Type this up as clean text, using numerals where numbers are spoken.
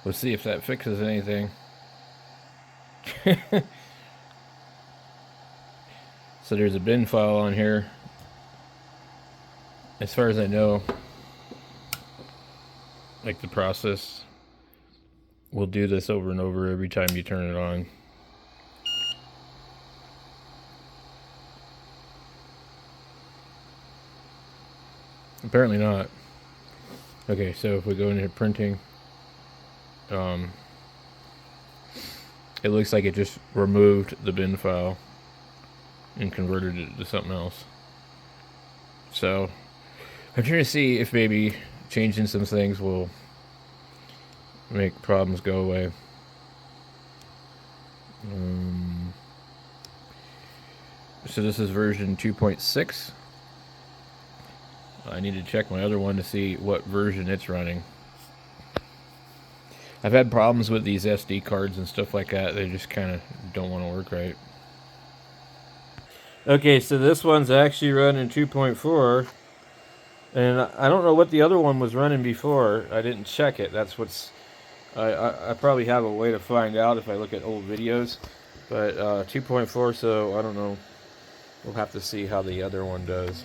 Let's see if that fixes anything. So there's a bin file on here. As far as I know, like the process will do this over and over every time you turn it on. Apparently not. Okay, so if we go into printing, it looks like it just removed the bin file and converted it to something else. So I'm trying to see if maybe changing some things will make problems go away. So this is version 2.6. I need to check my other one to see what version it's running. I've had problems with these SD cards and stuff like that. They just kind of don't want to work right. Okay, so this one's actually running 2.4. And I don't know what the other one was running before. I didn't check it. That's what's... I probably have a way to find out if I look at old videos. But 2.4, so I don't know. We'll have to see how the other one does.